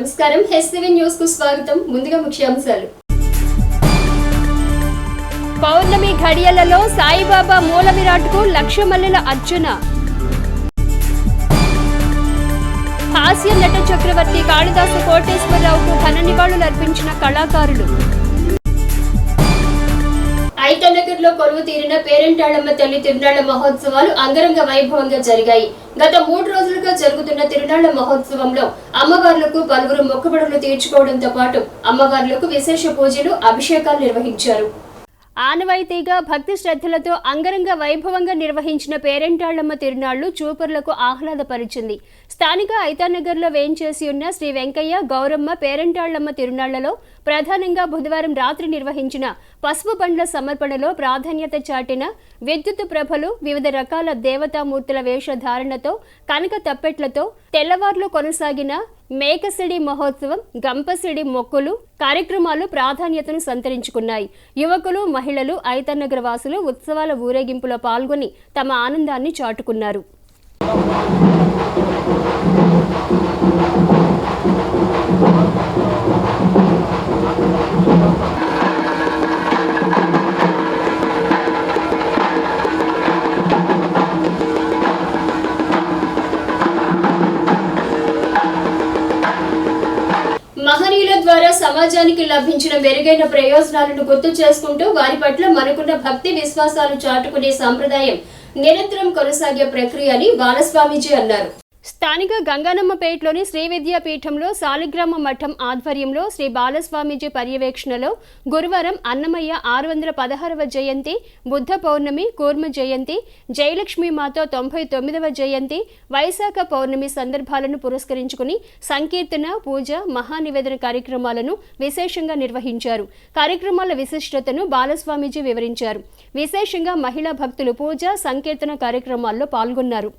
నమస్కారం HTV news కు స్వాగతం. ముందుగా ముఖ్యాంశాలు. పౌర్ణమి ఘడియలలో సాయిబాబా మూల విరాట్కు లక్ష మల్లెల అర్చన. హాస్య నట చక్రవర్తి కాళిదాసు కోటేశ్వరరావుకు ఘన నివాళులు అర్పించిన కళాకారులు. ఐతనగర్ లో కొలువు తీరిన పేరెంటాళ్లమ్మ తల్లి తిరునాళ్ల మహోత్సవాలు అంగరంగ వైభవంగా జరిగాయి. గత 3 రోజులుగా జరుగుతున్న తిరునాళ్ల మహోత్సవంలో అమ్మవార్లకు పలువురు మొక్కుబడులు తీర్చుకోవడంతో పాటు అమ్మవార్లకు విశేష పూజలు, అభిషేకాలు నిర్వహించారు. ఆనవాయితీగా భక్తి శ్రద్ధలతో అంగరంగ వైభవంగా నిర్వహించిన పేరెంటాళ్లమ్మ తిరునాళ్లు చూపరులకు ఆహ్లాదపరిచింది. స్థానిక ఐతానగర్లో వేంచేసి ఉన్న శ్రీ వెంకయ్య గౌరమ్మ పేరెంటాళ్లమ్మ తిరునాళ్లలో ప్రధానంగా బుధవారం రాత్రి నిర్వహించిన పసుపు బండ్ల సమర్పణలో ప్రాధాన్యత చాటిన విద్యుత్ ప్రభలు, వివిధ రకాల దేవతామూర్తుల వేషధారణతో, కనక తప్పెట్లతో తెల్లవార్లు కొనసాగిన మేకసిడి మహోత్సవం, గంపసిడి మొక్కులు కార్యక్రమాలు ప్రాధాన్యతను సంతరించుకున్నాయి. యువకులు, మహిళలు, ఐతన్నగర్ వాసులు ఉత్సవాల ఊరేగింపులో పాల్గొని తమ ఆనందాన్ని చాటుకున్నారు. మహనీయుల ద్వారా సమాజానికి లభించిన మెరుగైన ప్రయోజనాలను గుర్తు చేసుకుంటూ వారి పట్ల మనకున్న భక్తి విశ్వాసాలు చాటుకునే సంప్రదాయం నిరంతరం కొనసాగే ప్రక్రియ అని బాలస్వామీజీ అన్నారు. స్థానిక గంగానమ్మపేటలోని శ్రీ విద్యాపీఠంలో శాలిగ్రామ మఠం ఆధ్వర్యంలో శ్రీ బాలస్వామీజీ పర్యవేక్షణలో గురువారం అన్నమయ్య 616వ జయంతి, బుద్ధ పౌర్ణమి, కూర్మ జయంతి, జయలక్ష్మీ మాత 99వ జయంతి, వైశాఖ పౌర్ణమి సందర్భాలను పురస్కరించుకుని సంకీర్తన, పూజ, మహానివేదన కార్యక్రమాలను విశేషంగా నిర్వహించారు. కార్యక్రమాల విశిష్టతను బాలస్వామీజీ వివరించారు. విశేషంగా మహిళా భక్తులు పూజ, సంకీర్తన కార్యక్రమాల్లో పాల్గొన్నారు.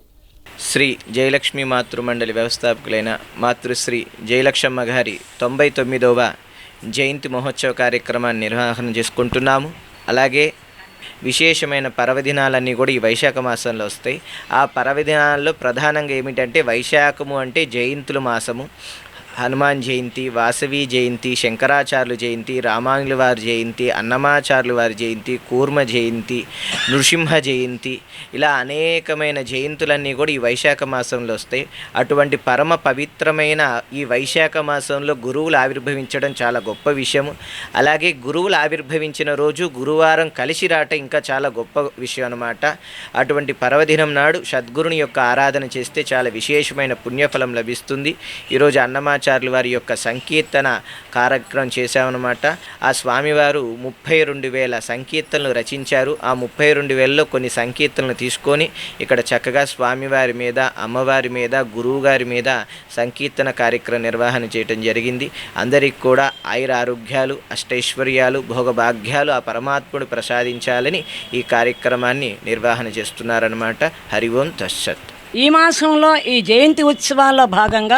శ్రీ జయలక్ష్మి మాతృమండలి వ్యవస్థాపకులైన మాతృశ్రీ జయలక్ష్మమ్మ గారి 99వ జయంతి మహోత్సవ కార్యక్రమాన్ని నిర్వహణ చేసుకుంటున్నాము. అలాగే విశేషమైన పర్వదినాలన్నీ కూడా ఈ వైశాఖ మాసంలో వస్తాయి. ఆ పర్వదినాల్లో ప్రధానంగా ఏమిటంటే వైశాఖము అంటే జయంతుల మాసము. హనుమాన్ జయంతి, వాసవి జయంతి, శంకరాచార్యుల జయంతి, రామానుల వారి జయంతి, అన్నమాచార్యుల వారి జయంతి, కూర్మ జయంతి, నృసింహ జయంతి, ఇలా అనేకమైన జయంతులన్నీ కూడా ఈ వైశాఖ మాసంలో వస్తాయి. అటువంటి పరమ పవిత్రమైన ఈ వైశాఖ మాసంలో గురువులు ఆవిర్భవించడం చాలా గొప్ప విషయము. అలాగే గురువులు ఆవిర్భవించిన రోజు గురువారం కలిసి రాట ఇంకా చాలా గొప్ప విషయం అన్నమాట. అటువంటి పర్వదినం నాడు సద్గురుని యొక్క ఆరాధన చేస్తే చాలా విశేషమైన పుణ్యఫలం లభిస్తుంది. ఈరోజు అన్నమాచార్యుల వారి యొక్క సంకీర్తన కార్యక్రమం చేశామన్నమాట. ఆ స్వామివారు 32,000 సంకీర్తనలు రచించారు. ఆ 32,000లో కొన్ని సంకీర్తనలు తీసుకొని ఇక్కడ చక్కగా స్వామివారి మీద, అమ్మవారి మీద, గురువు గారి మీద సంకీర్తన కార్యక్రమం నిర్వహణ చేయడం జరిగింది. అందరికి కూడా ఆయుర ఆరోగ్యాలు, అష్టైశ్వర్యాలు, భోగభాగ్యాలు ఆ పరమాత్ముడు ప్రసాదించాలని ఈ కార్యక్రమాన్ని నిర్వహణ చేస్తున్నారన్నమాట. హరి ఓం తస్సత్. ఈ మాసంలో ఈ జయంతి ఉత్సవాల్లో భాగంగా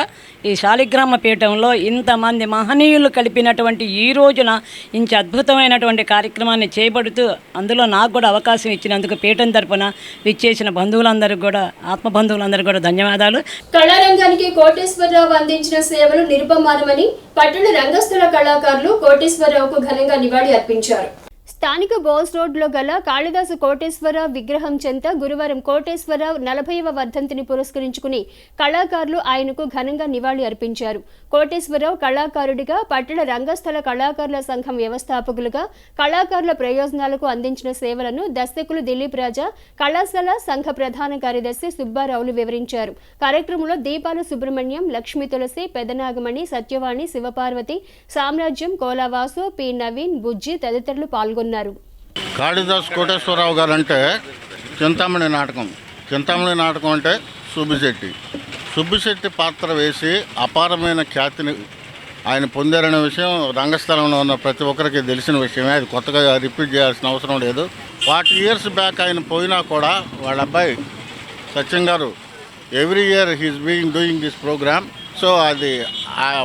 ఈ శాలిగ్రామ పీఠంలో ఇంతమంది మహనీయులు కలిపినటువంటి ఈ రోజున ఇంత అద్భుతమైనటువంటి కార్యక్రమాన్ని చేపడుతూ అందులో నాకు కూడా అవకాశం ఇచ్చినందుకు పీఠం తరపున విచ్చేసిన బంధువులందరికీ కూడా, ఆత్మబంధువులందరికీ కూడా ధన్యవాదాలు. కళారంగానికి కోటేశ్వరరావు అందించిన సేవలు నిరుపమానమని పట్టణ రంగస్థల కళాకారులు కోటేశ్వరరావుకు ఘనంగా నివాళి అర్పించారు. స్థానిక బోస్ రోడ్లో గల కాళిదాసు కోటేశ్వరరావు విగ్రహం చెంత గురువారం కోటేశ్వరరావు 40వ వర్ధంతిని పురస్కరించుకుని కళాకారులు ఆయనకు ఘనంగా నివాళి అర్పించారు. కోటేశ్వరరావు కళాకారుడిగా, పట్టణ రంగస్థల కళాకారుల సంఘం వ్యవస్థాపకులుగా కళాకారుల ప్రయోజనాలకు అందించిన సేవలను దర్శకులు దిలీప్ రాజా, కళాశాల సంఘ ప్రధాన కార్యదర్శి సుబ్బారావులు వివరించారు. కార్యక్రమంలో దీపాల సుబ్రహ్మణ్యం, లక్ష్మీ తులసి, పెదనాగమణి, సత్యవాణి, శివపార్వతి, సామ్రాజ్యం, కోలావాసు, పి నవీన్, బుజ్జి తదితరులు పాల్గొన్నారు. కాళిదాస్ కోటేశ్వరరావు గారు అంటే చింతామణి నాటకం అంటే సుబ్బిశెట్టి పాత్ర వేసి అపారమైన ఖ్యాతిని ఆయన పొందారనే విషయం రంగస్థలంలో ఉన్న ప్రతి ఒక్కరికి తెలిసిన విషయమే. అది కొత్తగా రిపీట్ చేయాల్సిన అవసరం లేదు. 40 years బ్యాక్ ఆయన పోయినా కూడా వాళ్ళ అబ్బాయి సత్యం గారు every year he's being doing this program. So అది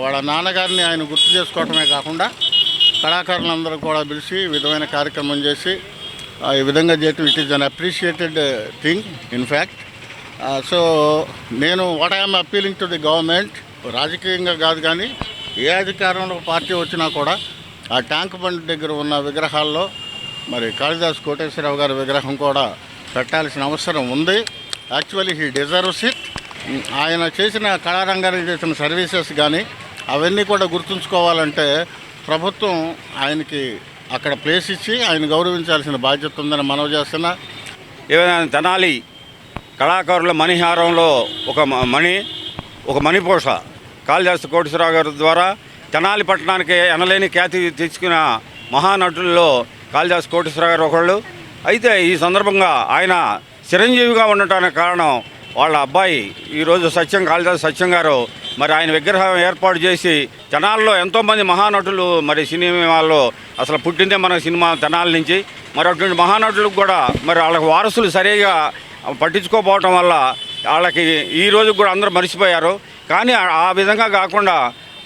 వాళ్ళ నాన్నగారిని ఆయన గుర్తు చేసుకోవటమే కాకుండా కళాకారులందరూ కూడా పిలిచి ఈ విధమైన కార్యక్రమం చేసి ఈ విధంగా చేయటం it is unappreciated thing in fact. So నేను what I'm appealing to the government, రాజకీయంగా కాదు కానీ ఏ అధికారంలో పార్టీ వచ్చినా కూడా ఆ ట్యాంక్ బండ్ దగ్గర ఉన్న విగ్రహాల్లో మరి కాళిదాస్ కోటేశ్వరరావు గారి విగ్రహం కూడా పెట్టాల్సిన అవసరం ఉంది. Actually he deserves it. ఆయన చేసిన కళారంగానికి చేసిన సర్వీసెస్ కానీ అవన్నీ కూడా గుర్తుంచుకోవాలంటే ప్రభుత్వం ఆయనకి అక్కడ ప్లేస్ ఇచ్చి ఆయన గౌరవించాల్సిన బాధ్యత ఉందని మనవి చేస్తున్నా. ఏదైనా తెనాలి కళాకారుల మణిహారంలో ఒక మణిపూష కాళిదాస్ కోటేశ్వరరావు గారి ద్వారా తెనాలి పట్టణానికి ఎనలేని ఖ్యాతి తెచ్చుకున్న మహానటుల్లో కాళిదాస్ కోటేశ్వరరావు గారు ఒకళ్ళు. అయితే ఈ సందర్భంగా ఆయన చిరంజీవిగా ఉండటానికి కారణం వాళ్ళ అబ్బాయి ఈరోజు కాళిదాస్ సత్యం గారు మరి ఆయన విగ్రహం ఏర్పాటు చేసి తెనాల్లో ఎంతోమంది మహానటులు మరి సినిమాల్లో అసలు పుట్టిందే మన సినిమా తెనాలి నుంచి. మరి అటువంటి మహానటులకు కూడా మరి వాళ్ళకి వారసులు సరిగా పట్టించుకోకపోవటం వల్ల వాళ్ళకి ఈ రోజు కూడా అందరూ మర్చిపోయారు. కానీ ఆ విధంగా కాకుండా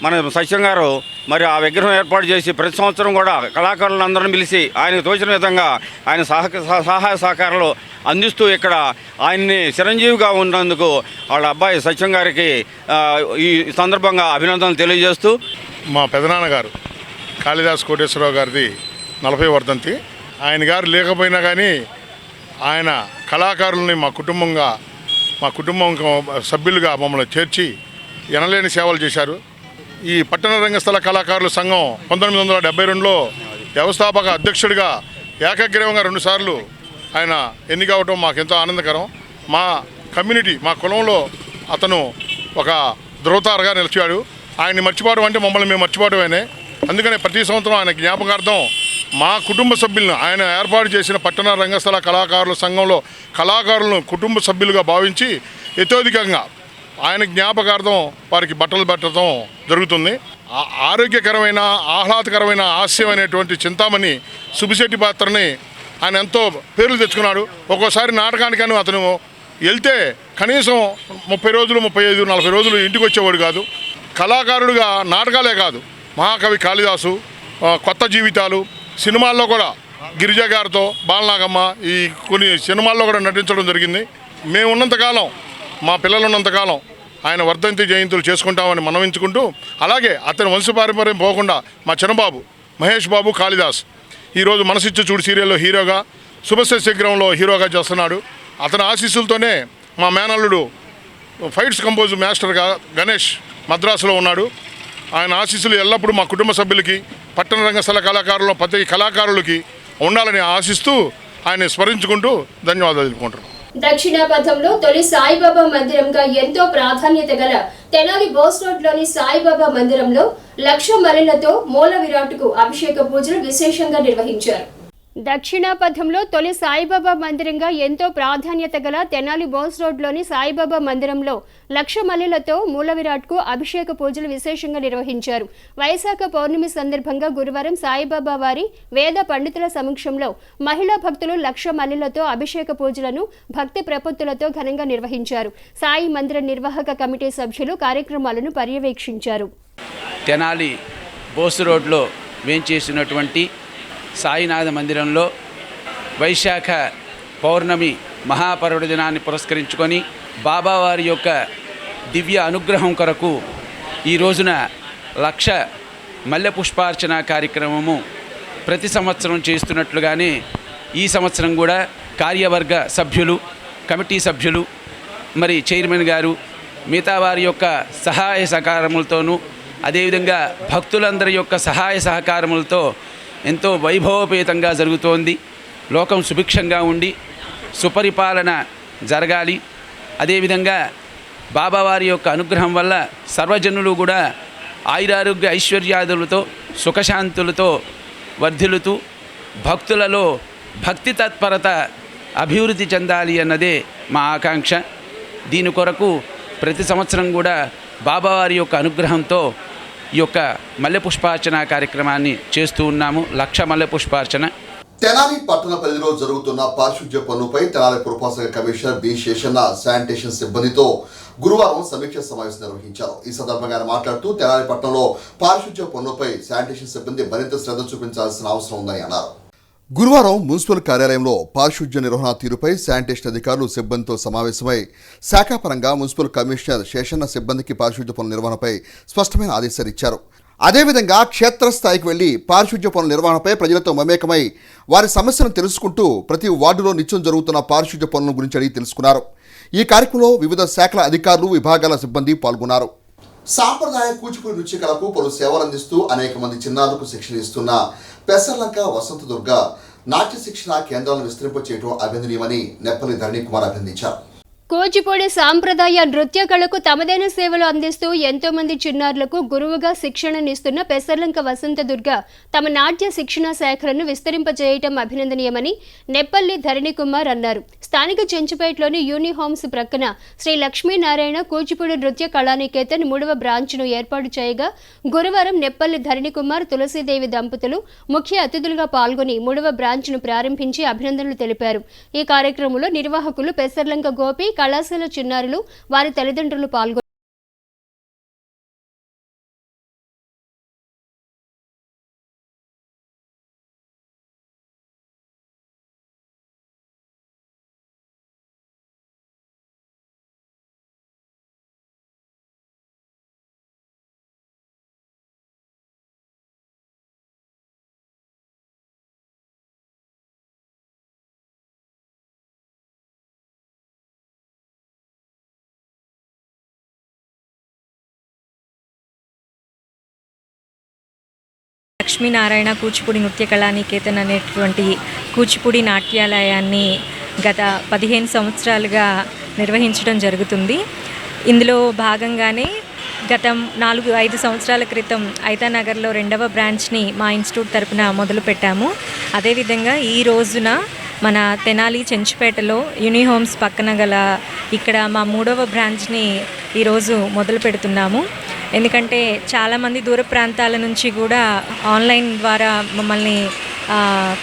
మన సత్యం గారు మరి ఆ విగ్రహం ఏర్పాటు చేసి ప్రతి సంవత్సరం కూడా కళాకారులందరినీ పిలిచి ఆయనకు తోచిన విధంగా ఆయన సహాయ సహకారాలు అందిస్తూ ఇక్కడ ఆయన్ని చిరంజీవిగా ఉన్నందుకు వాళ్ళ అబ్బాయి సత్యం గారికి ఈ సందర్భంగా అభినందనలు తెలియజేస్తూ, మా పెదనాన్నగారు కాళిదాస్ కోటేశ్వరరావు గారిది 40వ వర్ధంతి. ఆయన గారు లేకపోయినా కానీ ఆయన కళాకారుల్ని మా కుటుంబం సభ్యులుగా మమ్మల్ని చేర్చి ఎనలేని సేవలు చేశారు. ఈ పట్టణ రంగస్థల కళాకారుల సంఘం 1972లో వ్యవస్థాపక అధ్యక్షుడిగా ఏకగ్రీవంగా 2 సార్లు ఆయన ఎన్నికవటం మాకెంతో ఆనందకరం. మా కమ్యూనిటీ, మా కులంలో అతను ఒక ధృవతారగా నిలిచాడు. ఆయన్ని మర్చిపోవడం అంటే మమ్మల్ని మేము మర్చిపోవడమేనే. అందుకనే ప్రతి సంవత్సరం ఆయన జ్ఞాపకార్థం మా కుటుంబ సభ్యులను, ఆయన ఏర్పాటు చేసిన పట్టణ రంగస్థల కళాకారుల సంఘంలో కళాకారులను కుటుంబ సభ్యులుగా భావించి యథోధికంగా ఆయన జ్ఞాపకార్థం వారికి బట్టలు పెట్టడం జరుగుతుంది. ఆరోగ్యకరమైన ఆహ్లాదకరమైన హాస్యమైనటువంటి చింతామణి సుబ్బిశెట్టి పాత్రని ఆయన ఎంతో పేర్లు తెచ్చుకున్నాడు. ఒక్కోసారి నాటకానికని అతను వెళ్తే కనీసం 30 రోజులు 35 40 రోజులు ఇంటికి వచ్చేవాడు కాదు. కళాకారుడిగా నాటకాలే కాదు, మహాకవి కాళిదాసు, కొత్త జీవితాలు సినిమాల్లో కూడా గిరిజా గారితో బాలనాగమ్మ ఈ కొన్ని సినిమాల్లో కూడా నటించడం జరిగింది. మేము ఉన్నంతకాలం, మా పిల్లలు ఉన్నంతకాలం ఆయన వర్ధంతి జయంతులు చేసుకుంటామని మనవించుకుంటూ, అలాగే అతని వంశపారంపర్యం పోకుండా మా చిన్నబాబు మహేష్ బాబు కాళిదాస్ ఈరోజు మనసిచ్చు చూడు సీరియల్లో హీరోగా, శుభశశగ్రహంలో హీరోగా చేస్తున్నాడు. అతని ఆశీస్సులతోనే మా మేనల్లుడు ఫైట్స్ కంపోజ్ మాస్టర్గా గణేష్ మద్రాసులో ఉన్నాడు. ఆయన ఆశీస్సులు ఎల్లప్పుడూ మా కుటుంబ సభ్యులకి, పట్టణ రంగస్థల కళాకారులు, ప్రతి కళాకారులకి ఉండాలని ఆశిస్తూ ఆయన స్మరించుకుంటూ ధన్యవాదాలు తెలుపుకుంటున్నాను. దక్షిణాపథంలో తొలి సాయిబాబా మందిరంగా ఎంతో ప్రాధాన్యత గల తెనాలి బోస్ రోడ్లోని సాయిబాబా మందిరంలో 1,00,000 మల్లెలతో మూల విరాట్కు అభిషేక పూజలు విశేషంగా నిర్వహించారు. దక్షిణాపథంలో తొలి సాయిబాబా మందిరంగా ఎంతో ప్రాధాన్యత గల తెనాలి బోస్ రోడ్లోని సాయిబాబా మందిరంలో 1,00,000 మల్లెలతో మూల విరాట్కు అభిషేక పూజలు విశేషంగా నిర్వహించారు. వైశాఖ పౌర్ణమి సందర్భంగా గురువారం సాయిబాబా వారి వేద పండితుల సమక్షంలో మహిళా భక్తులు 1,00,000 మల్లెలతో అభిషేక పూజలను భక్తి ప్రపత్తులతో ఘనంగా నిర్వహించారు. సాయి మందిర నిర్వాహక కమిటీ సభ్యులు కార్యక్రమాలను పర్యవేక్షించారు. తెనాలి బోస్ రోడ్లో వేంచేసినటువంటి సాయినాథ మందిరంలో వైశాఖ పౌర్ణమి మహాపర్వదినాన్ని పురస్కరించుకొని బాబావారి యొక్క దివ్య అనుగ్రహం కొరకు ఈ రోజున 1,00,000 మల్లె పుష్పార్చన కార్యక్రమము ప్రతి సంవత్సరం చేస్తున్నట్లుగానే ఈ సంవత్సరం కూడా కార్యవర్గ సభ్యులు, కమిటీ సభ్యులు, మరి చైర్మన్ గారు మిగతా వారి యొక్క సహాయ సహకారములతోనూ అదేవిధంగా భక్తులందరి యొక్క సహాయ సహకారములతో ఎంతో వైభవపేతంగా జరుగుతోంది. లోకం సుభిక్షంగా ఉండి సుపరిపాలన జరగాలి. అదేవిధంగా బాబావారి యొక్క అనుగ్రహం వల్ల సర్వజనులు కూడా ఆయురారోగ్య ఐశ్వర్యాదులతో సుఖశాంతులతో వర్ధిల్లుతూ భక్తులలో భక్తి తత్పరత అభివృద్ధి చెందాలి అన్నదే మా ఆకాంక్ష. దీని కొరకు ప్రతి సంవత్సరం కూడా బాబావారి యొక్క అనుగ్రహంతో ఈ యొక్క మల్లె పుష్పార్చన కార్యక్రమాన్ని చేస్తూ ఉన్నాము. 1,00,000 మల్లె పుష్పార్చన. తెనాలి పట్టణ పరిధిలో జరుగుతున్న పారిశుధ్య పనులపై తెనాలి పురపాలక కమిషనర్ బి శేషన్న శానిటేషన్ సిబ్బందితో గురువారం సమీక్ష సమావేశం నిర్వహించారు. ఈ సందర్భంగా ఆయన మాట్లాడుతూ తెనాలి పట్టణంలో పారిశుధ్య పనులపై శానిటేషన్ సిబ్బంది మరింత శ్రద్ధ చూపించాల్సిన అవసరం ఉందని అన్నారు. గురువారం మున్సిపల్ కార్యాలయంలో పారిశుధ్య నిర్వహణ తీరుపై శానిటేషన్ అధికారులు సిబ్బందితో సమావేశమై శాఖాపరంగా మున్సిపల్ కమిషనర్ శేషన్న సిబ్బందికి పారిశుధ్య పనుల నిర్వహణపై స్పష్టమైన ఆదేశాలు ఇచ్చారు. అదేవిధంగా క్షేత్రస్థాయికి వెళ్లి పారిశుధ్య పనుల నిర్వహణపై ప్రజలతో మమేకమై వారి సమస్యలను తెలుసుకుంటూ ప్రతి వార్డులో నిత్యం జరుగుతున్న పారిశుధ్య పనుల గురించి అడిగి తెలుసుకున్నారు. ఈ కార్యక్రమంలో వివిధ శాఖల అధికారులు, విభాగాల సిబ్బంది పాల్గొన్నారు. సాంప్రదాయ కూచిపూడి నృత్యకళకు పలు సేవలు అందిస్తూ అనేక మంది చిన్నారులకు శిక్షణ ఇస్తున్న పెసర్లంక వసంతదుర్గ నాట్య శిక్షణ కేంద్రాలను విస్తరింపచేయడం అభినందనీయమని నెప్పల్లి ధరణి కుమార్ అభినందించారు. కూచిపూడి సాంప్రదాయ నృత్య కళకు తమదైన సేవలు అందిస్తూ ఎంతో మంది చిన్నారులకు గురువుగా శిక్షణనిస్తున్న పెసర్లంక వసంతదుర్గ తమ నాట్య శిక్షణ శాఖలను విస్తరింపజేయటం అభినందనీయమని నెప్పల్లి ధరణి కుమార్ అన్నారు. స్థానిక చెంచుపేటలోని యూనిహోమ్స్ ప్రక్కన శ్రీ లక్ష్మీనారాయణ కూచిపూడి నృత్య కళానికేతన్ 3వ బ్రాంచ్ను ఏర్పాటు చేయగా గురువారం నెప్పల్లి ధరణి కుమార్, తులసీదేవి దంపతులు ముఖ్య అతిథులుగా పాల్గొని 3వ బ్రాంచ్ను ప్రారంభించి అభినందనలు తెలిపారు. ఈ కార్యక్రమంలో నిర్వాహకులు పెసర్లంక గోపి, కళాశాల చిన్నారులు, వారి తల్లిదండ్రులు పాల్గొన్నారు. లక్ష్మీనారాయణ కూచిపూడి నృత్య కళానికేతన్ అనేటువంటి కూచిపూడి నాట్యాలయాన్ని గత 15 సంవత్సరాలుగా నిర్వహించడం జరుగుతుంది. ఇందులో భాగంగానే గత 4-5 సంవత్సరాల క్రితం ఐతానగర్లో 2వ బ్రాంచ్ని మా ఇన్స్టిట్యూట్ తరపున మొదలుపెట్టాము. అదేవిధంగా ఈ రోజున మన తెనాలి చెంచుపేటలో యూనిహోమ్స్ పక్కన గల ఇక్కడ మా 3వ బ్రాంచ్ని ఈరోజు మొదలు పెడుతున్నాము. ఎందుకంటే చాలామంది దూర ప్రాంతాల నుంచి కూడా ఆన్లైన్ ద్వారా మమ్మల్ని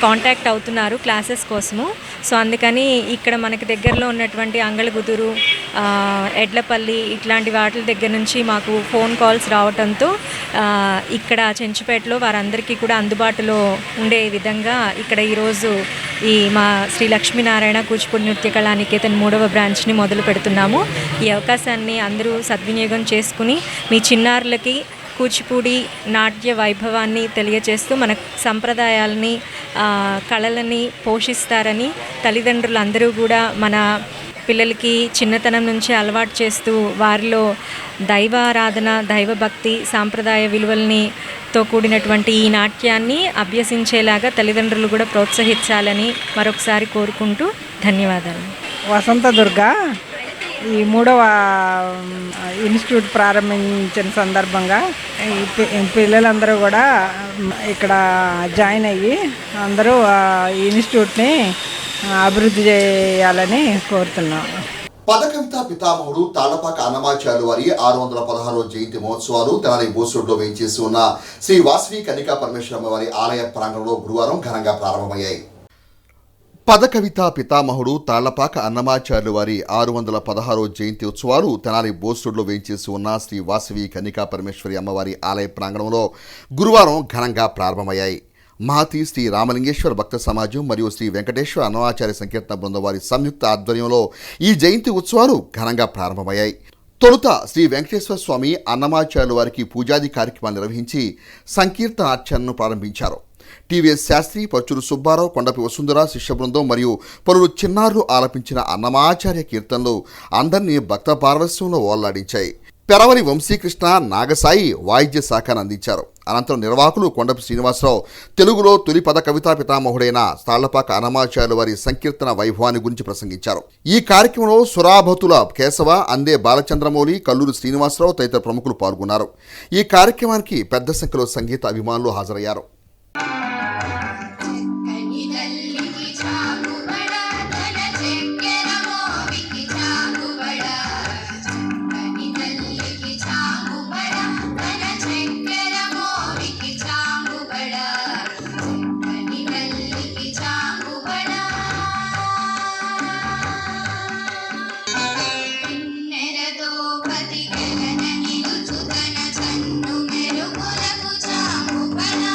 కాంటాక్ట్ అవుతున్నారు క్లాసెస్ కోసము. సో అందుకని ఇక్కడ మనకి దగ్గరలో ఉన్నటువంటి అంగళగుదురు, ఎడ్లపల్లి ఇట్లాంటి వాటి దగ్గర నుంచి మాకు ఫోన్ కాల్స్ రావడంతో ఇక్కడ చెంచుపేటలో వారందరికీ కూడా అందుబాటులో ఉండే విధంగా ఇక్కడ ఈరోజు ఈ మా శ్రీ లక్ష్మీనారాయణ కూచిపూడి నృత్య కళానికేతన్ 3వ బ్రాంచ్ని మొదలు పెడుతున్నాము. ఈ అవకాశాన్ని అందరూ సద్వినియోగం చేసుకుని మీ చిన్నారులకి కూచిపూడి నాట్య వైభవాన్ని తెలియజేస్తూ మన సంప్రదాయాలని, కళలని పోషిస్తారని తల్లిదండ్రులందరూ కూడా మన పిల్లలకి చిన్నతనం నుంచి అలవాటు చేస్తూ వారిలో దైవారాధన, దైవభక్తి, సాంప్రదాయ విలువలతో కూడినటువంటి ఈ నాట్యాన్ని అభ్యసించేలాగా తల్లిదండ్రులు కూడా ప్రోత్సహించాలని మరొకసారి కోరుకుంటూ ధన్యవాదాలు. వసంతదుర్గ ఈ 3వ ఇన్స్టిట్యూట్ ప్రారంభించిన సందర్భంగా ఈ పిల్లలందరూ కూడా ఇక్కడ జాయిన్ అయ్యి అందరూ ఈ ఇన్స్టిట్యూట్ని అభివృద్ధి చేయాలని కోరుతున్నాం. పదకవిత పితామహుడు తాళ్లపాక అన్నమాచార్యుల వారి 616వ జయంతి మహోత్సవాలు తెనాలి బోసురోడ్లో వేయించేసి ఉన్న శ్రీ వాసవి కన్నికా పరమేశ్వరమ్మ వారి ఆలయ ప్రాంగణంలో గురువారం ఘనంగా ప్రారంభమయ్యాయి. పదకవిత పితామహుడు తాళ్లపాక అన్నమాచార్యుల వారి 616వ జయంతి ఉత్సవాలు తెనాలి బోసురోడ్లో వేయించేసి ఉన్న శ్రీ వాసవి కన్నికా పరమేశ్వరి అమ్మవారి ఆలయ ప్రాంగణంలో గురువారం ఘనంగా ప్రారంభమయ్యాయి. మహతి శ్రీ రామలింగేశ్వర భక్త సమాజం మరియు శ్రీ వెంకటేశ్వర అన్నమాచార్య సంకీర్తన బృందం వారి సంయుక్త ఆధ్వర్యంలో ఈ జయంతి ఉత్సవాలు ఘనంగా ప్రారంభమయ్యాయి. తొలుత శ్రీ వెంకటేశ్వర స్వామి అన్నమాచార్యుల వారికి పూజాది కార్యక్రమాలు నిర్వహించి సంకీర్తనార్చనను ప్రారంభించారు. టీవీఎస్ శాస్త్రి, పరుచూరు సుబ్బారావు, కొండపి వసుంధర శిష్య బృందం మరియు పలువురు చిన్నారులు ఆలపించిన అన్నమాచార్య కీర్తనలు అందరినీ భక్త పారవస్యంలో ఓల్లాడించాయి. పెరవలి వంశీకృష్ణ, నాగసాయి వాయిద్య శాఖను అందించారు. అనంతరం నిర్వాహకులు కొండపి శ్రీనివాసరావు తెలుగులో తొలి పద కవితా పితామహుడైన తాళ్లపాక అన్నమాచార్యుల వారి సంకీర్తన వైభవాన్ని గురించి ప్రసంగించారు. ఈ కార్యక్రమంలో సురాభతుల కేశవ, అందే బాలచంద్రమౌళి, కల్లూరు శ్రీనివాసరావు తదితర ప్రముఖులు పాల్గొన్నారు. ఈ కార్యక్రమానికి పెద్ద సంఖ్యలో సంగీత అభిమానులు హాజరయ్యారు. చాంగుబడా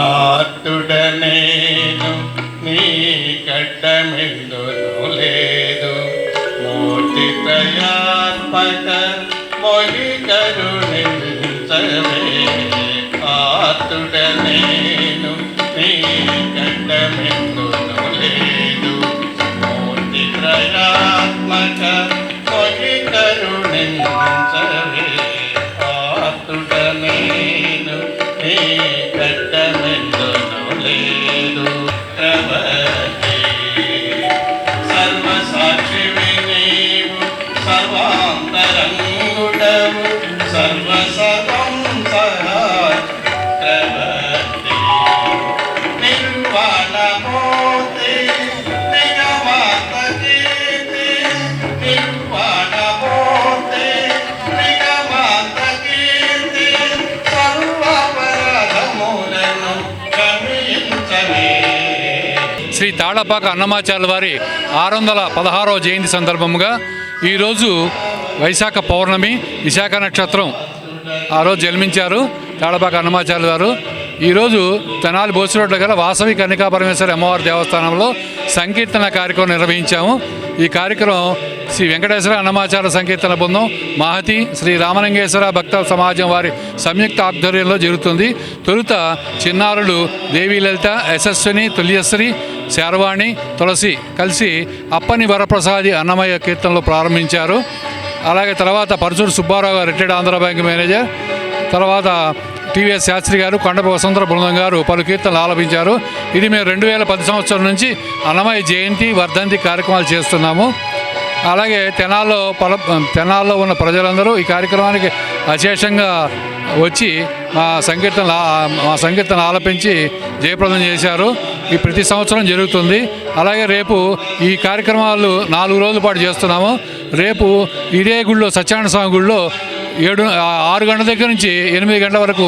ఆర్తుడనేను నీ కట్టమెందును లేదు మూర్తి త్రయాత్మక మొలి కరుణించవే ఆర్తుడనేను నీ కట్టమెందును లేదు మూర్తి త్రయాత్మక మొలి కరుణించవే ఆర్తుడనేను నీ కట్టమెందును లేదు ప్రవతి సర్వసాక్షివి నీవు సర్వాంతరంగుడవు సర్వసర్వం ప్రవతి నిర్వాణమూర్తి నిగమాత కీర్తి నిర్వాణమూర్తి నిగమాత కీర్తి సర్వపరాధములను క్షమించవే. శ్రీ తాళపాక అన్నమాచార్యుల వారి 616వ జయంతి సందర్భంగా ఈరోజు వైశాఖ పౌర్ణమి విశాఖ నక్షత్రం ఆ రోజు జన్మించారు తాళపాక అన్నమాచార్యుల వారు. ఈరోజు తెనాలి బోసిరోడ్ల గల వాసవి కన్నికా పరమేశ్వరి అమ్మవారి దేవస్థానంలో సంకీర్తన కార్యక్రమం నిర్వహించాము. ఈ కార్యక్రమం శ్రీ వెంకటేశ్వర అన్నమాచార్య సంకీర్తన బృందం మహతి శ్రీ రామలింగేశ్వర భక్త సమాజం వారి సంయుక్త ఆధ్వర్యంలో జరుగుతుంది. తొలుత చిన్నారులు దేవీ లలిత, యశస్విని, తుల్యశ్రీ, శార్వాణి, తులసి కలిసి అప్పని వరప్రసాది అన్నమయ్య కీర్తనలు ప్రారంభించారు. అలాగే తర్వాత పరచూరు సుబ్బారావు గారు రిటైర్డ్ ఆంధ్ర బ్యాంక్ మేనేజర్, తర్వాత టీవీఎస్ శాస్త్రి గారు, కొండప వసంతర బృందం గారు పలు కీర్తనలు ఆలపించారు. ఇది మేము 2010 సంవత్సరం నుంచి అన్నమయ్య జయంతి వర్ధంతి కార్యక్రమాలు చేస్తున్నాము. అలాగే తెనాల్లో ఉన్న ప్రజలందరూ ఈ కార్యక్రమానికి అశేషంగా వచ్చి మా సంకీర్తన ఆలపించి జయప్రదం చేశారు. ఈ ప్రతి సంవత్సరం జరుగుతుంది. అలాగే రేపు ఈ కార్యక్రమాలు 4 రోజుల పాటు చేస్తున్నాము. రేపు ఇదే గుళ్ళో సత్యనారాయణ స్వామి గుళ్ళో 6 గంటల దగ్గర నుంచి 8 గంటల వరకు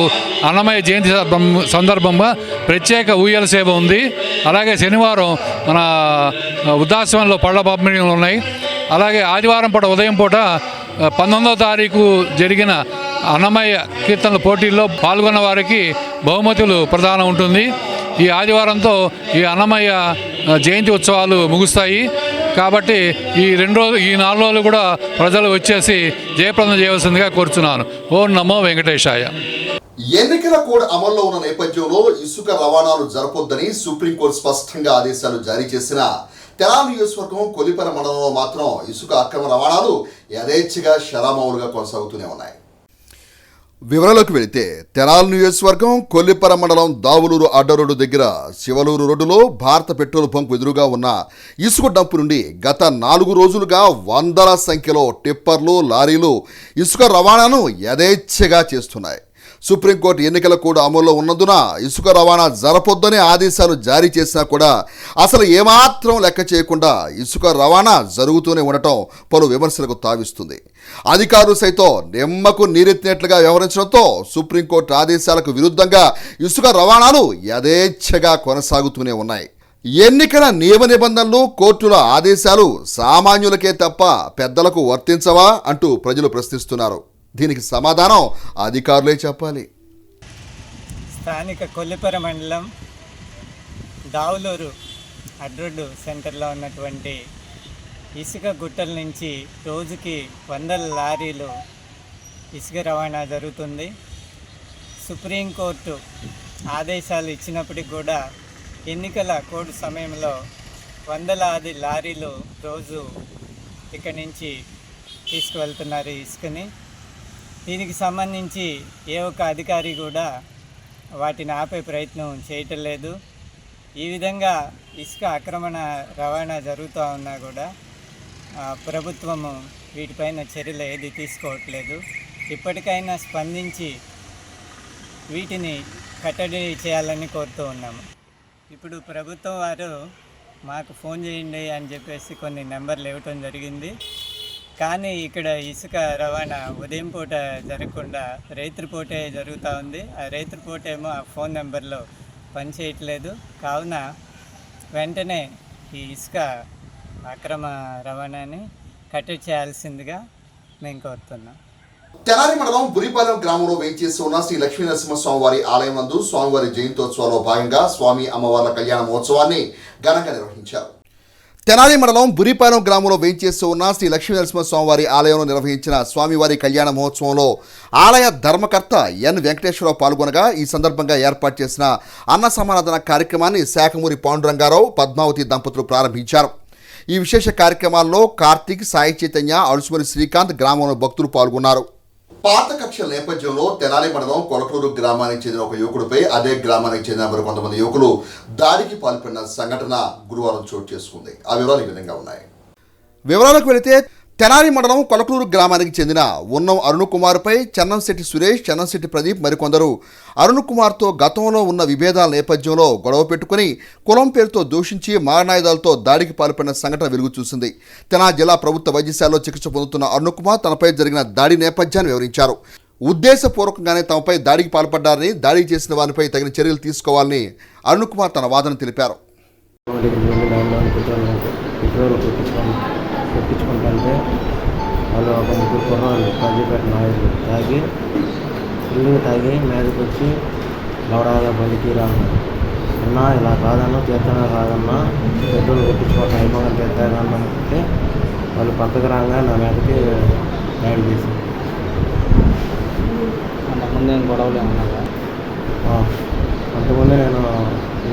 అన్నమయ్య జయంతి సందర్భంగా ప్రత్యేక ఊయల సేవ ఉంది. అలాగే శనివారం మన వృద్ధాశ్రమంలో పళ్ళ పంపిణీలు ఉన్నాయి. అలాగే ఆదివారం పూట ఉదయం పూట 19వ తారీఖు జరిగిన అన్నమయ్య కీర్తనల పోటీల్లో పాల్గొన్న వారికి బహుమతులు ప్రదానం ఉంటుంది. ఈ ఆదివారంతో ఈ అన్నమయ్య జయంతి ఉత్సవాలు ముగుస్తాయి. కాబట్టి ఈ 4 రోజులు కూడా ప్రజలు వచ్చేసి జయప్రదం చేయవలసిందిగా కోరుచున్నాను. ఓం నమో వెంకటేశాయ. ఎన్నికల కోడ్ అమల్లో ఉన్న నేపథ్యంలో ఇసుక రవాణాను జరపొద్దని సుప్రీంకోర్టు స్పష్టంగా ఆదేశాలు జారీ చేసిన తెనాలి నియోజకవర్గం కొల్లిపర మండలంలో మాత్రం ఇసుక అక్రమ రవాణాలు యథేచ్ఛగా శరామామూలుగా కొనసాగుతూనే ఉన్నాయి. వివరాలకు వెళితే తెనాలి నియోజకవర్గం కొల్లిపర మండలం దావులూరు అడ్డరోడ్డు దగ్గర శివలూరు రోడ్డులో భారత పెట్రోల్ బంక్ ఎదురుగా ఉన్న ఇసుక డంపు నుండి గత 4 రోజులుగా వందల సంఖ్యలో టిప్పర్లు, లారీలు ఇసుక రవాణాను యథేచ్ఛగా చేస్తున్నాయి. సుప్రీంకోర్టు ఎన్నికల కోడ్ అమల్లో ఉన్నందున ఇసుక రవాణా జరపొద్దని ఆదేశాలు జారీ చేసినా కూడా అసలు ఏమాత్రం లెక్క చేయకుండా ఇసుక రవాణా జరుగుతూనే ఉండటం పలు విమర్శలకు తావిస్తుంది. అధికారులు సైతం నిమ్మకు నీరెత్తినట్లుగా వ్యవహరించడంతో సుప్రీంకోర్టు ఆదేశాలకు విరుద్ధంగా ఇసుక రవాణాలు యథేచ్ఛగా కొనసాగుతూనే ఉన్నాయి. ఎన్నికల నియమ నిబంధనలు, కోర్టుల ఆదేశాలు సామాన్యులకే తప్ప పెద్దలకు వర్తించవా అంటూ ప్రజలు ప్రశ్నిస్తున్నారు. దీనికి సమాధానం అధికారులే చెప్పాలి. స్థానిక కొల్లిపర మండలం దావులూరు అడ్రోడ్డు సెంటర్లో ఉన్నటువంటి ఇసుక గుట్టల నుంచి రోజుకి 100 లారీలు ఇసుక రవాణా జరుగుతుంది. సుప్రీంకోర్టు ఆదేశాలు ఇచ్చినప్పటికి కూడా ఎన్నికల కోడ్ సమయంలో వందలాది లారీలు రోజు ఇక్కడి నుంచి తీసుకువెళ్తున్నారు ఇసుకని. దీనికి సంబంధించి ఏ ఒక్క అధికారి కూడా వాటిని ఆపే ప్రయత్నం చేయటం లేదు. ఈ విధంగా ఇసుక ఆక్రమణ రవాణా జరుగుతూ ఉన్నా కూడా ప్రభుత్వము వీటిపైన చర్యలు ఏది తీసుకోవట్లేదు. ఇప్పటికైనా స్పందించి వీటిని కట్టడి చేయాలని కోరుతూ ఉన్నాము. ఇప్పుడు ప్రభుత్వం వారు మాకు ఫోన్ చేయండి అని చెప్పేసి కొన్ని నెంబర్లు ఇవ్వటం జరిగింది. కానీ ఇక్కడ ఇసుక రవాణా ఉదయం పూట జరగకుండా రైతు పూటే జరుగుతూ ఉంది. ఆ రైతు పూటేమో ఆ ఫోన్ నెంబర్లో పనిచేయట్లేదు. కావున వెంటనే ఈ ఇసుక అక్రమ రవాణాని కట్టడి చేయాల్సిందిగా మేము కోరుతున్నాం. తెనాలి మండలం బురిపాలెం గ్రామంలో వేయించేసి ఉన్న శ్రీ లక్ష్మీ నరసింహస్వామి వారి ఆలయం నందు స్వామివారి జయంతోత్సవాల్లో భాగంగా స్వామి అమ్మవార్ల కళ్యాణ మహోత్సవాన్ని ఘనంగా నిర్వహించారు. తెనాలి మండలం బురిపాలెం గ్రామంలో వేయించేసి ఉన్న శ్రీ లక్ష్మీ నరసింహస్వామి వారి ఆలయంలో నిర్వహించిన స్వామివారి కళ్యాణ మహోత్సవంలో ఆలయ ధర్మకర్త ఎన్ వెంకటేశ్వరరావు పాల్గొనగా ఈ సందర్భంగా ఏర్పాటు చేసిన అన్న సమారాధన కార్యక్రమాన్ని శాఖమూరి పాండురంగారావు పద్మావతి దంపతులు ప్రారంభించారు. ఈ విశేష కార్యక్రమాల్లో కార్తీక్, సాయి చైతన్య, అడుసుమరి శ్రీకాంత్ గ్రామంలో భక్తులు పాల్గొన్నారు. పాత కక్షల నేపథ్యంలో తెనాలి మండలం కొలకలూరు గ్రామానికి చెందిన ఒక యువకుడిపై అదే గ్రామానికి చెందిన మరి కొంతమంది యువకులు దాడికి పాల్పడిన సంఘటన గురువారం చోటు చేసుకుంది. ఆ వివరాలు ఈ విధంగా ఉన్నాయి. వివరాలకు వెళితే తెనాలి మండలం కొలకలూరు గ్రామానికి చెందిన ఉన్నం అరుణ్ కుమార్పై చెన్నంశెట్టి సురేష్, చెన్నంశెట్టి ప్రదీప్ మరికొందరు అరుణ్ కుమార్తో గతంలో ఉన్న విభేదాల నేపథ్యంలో గొడవ పెట్టుకుని కులం పేరుతో దూషించి మారణాయుధాలతో దాడికి పాల్పడిన సంఘటన వెలుగు చూసింది. తెనాలి జిల్లా ప్రభుత్వ వైద్యశాలలో చికిత్స పొందుతున్న అరుణ్ కుమార్ తనపై జరిగిన దాడి నేపథ్యాన్ని వివరించారు. ఉద్దేశపూర్వకంగానే తమపై దాడికి పాల్పడ్డారని, దాడి చేసిన వారిపై తగిన చర్యలు తీసుకోవాలని అరుణ్ కుమార్ తన వాదన తెలిపారు. కొట్టించుకుంటుంటే వాళ్ళు ఒక ముగ్గురు కుర్రాళ్ళు కాజీపేట నాయుడు తాగి మీదకి వచ్చి లవడాగా బండికి రాన్నారు. అన్నా ఇలా కాదన్నా తీర్థంగా కాదన్నా పెట్రోల్ కొట్టించుకోవటం అయిపోయిన తీర్థంగా అనుకుంటే వాళ్ళు పక్కకు రాగా నా మీదకి దాడి చేశారు. అంతకుముందు నేను గొడవలు ఏమన్నాగా అంతకుముందు నేను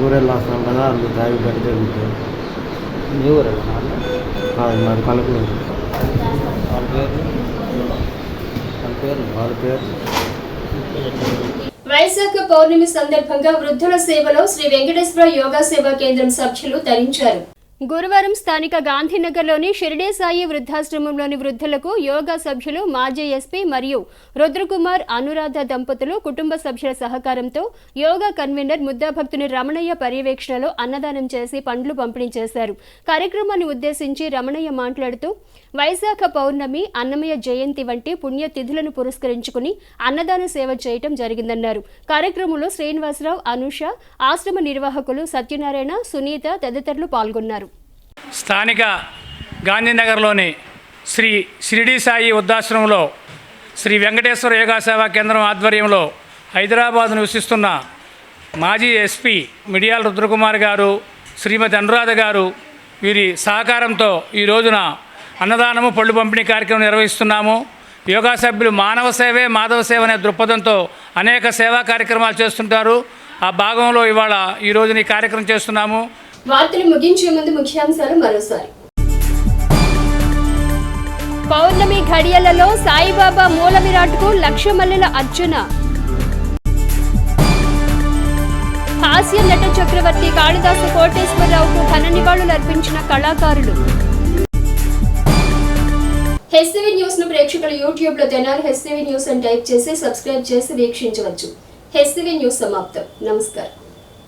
ఊరెళ్ళొస్తాను కదా అందుకు తాగి బయట జరుగుతుంది. మీ ఊరు కాదు, మాది కలకలూరు. వాళ్ళ పేరు వైశాఖ పౌర్ణమి సందర్భంగా వృద్ధుల సేవలో శ్రీ వెంకటేశ్వర యోగా సేవా కేంద్రం సభ్యులు తరించారు. గురువారం స్థానిక గాంధీనగర్లోని షిరిడీ సాయి వృద్ధాశ్రమంలోని వృద్ధులకు యోగా సభ్యులు మాజీ ఎస్పీ మరియు రుద్రకుమార్, అనురాధ దంపతులు కుటుంబ సభ్యుల సహకారంతో యోగా కన్వీనర్ ముద్దాభక్తుని రమణయ్య పర్యవేక్షణలో అన్నదానం చేసి పండ్లు పంపిణీ చేశారు. కార్యక్రమాన్ని ఉద్దేశించి రమణయ్య మాట్లాడుతూ వైశాఖ పౌర్ణమి, అన్నమయ్య జయంతి వంటి పుణ్యతిథులను పురస్కరించుకుని అన్నదాన సేవ చేయటం జరిగిందన్నారు. కార్యక్రమంలో శ్రీనివాసరావు, అనూష, ఆశ్రమ నిర్వాహకులు సత్యనారాయణ, సునీత తదితరులు పాల్గొన్నారు. స్థానిక గాంధీనగర్లోని శ్రీ షిరిడీ సాయి వృద్ధాశ్రమంలో శ్రీ వెంకటేశ్వర యోగా సేవా కేంద్రం ఆధ్వర్యంలో హైదరాబాద్ నివసిస్తున్న మాజీ ఎస్పీ మిడియాల రుద్రకుమార్ గారు, శ్రీమతి అనురాధ గారు వీరి సహకారంతో ఈ రోజున అన్నదానము, పళ్ళు పంపిణీ కార్యక్రమం నిర్వహిస్తున్నాము. యోగా సభ్యులు మానవ సేవే మాధవ సేవ అనే దృక్పథంతో అనేక సేవా కార్యక్రమాలు చేస్తుంటారు. ఆ భాగంలో ఇవాళ ఈ రోజున ఈ కార్యక్రమం చేస్తున్నాము. వార్తలు ముగించే ముందు ముఖ్యాంశాలు మరోసారి. పౌర్ణమి ఘడియలలో సాయిబాబా మూల విరాట్కు లక్ష మల్లెల అర్చన. హాస్య నట చక్రవర్తి కాళిదాసు కోటేశ్వరరావుకు ఘన నివాళులు అర్పించిన కళాకారులు. హెస్సీవీ న్యూస్ ను ప్రేక్షకులు యూట్యూబ్ లో తెనాలి హెస్సీవీ న్యూస్ అని టైప్ చేసి సబ్స్క్రైబ్ చేసి వీక్షించవచ్చు. హెస్సీవీ న్యూస్ సమాప్తం. నమస్కారం.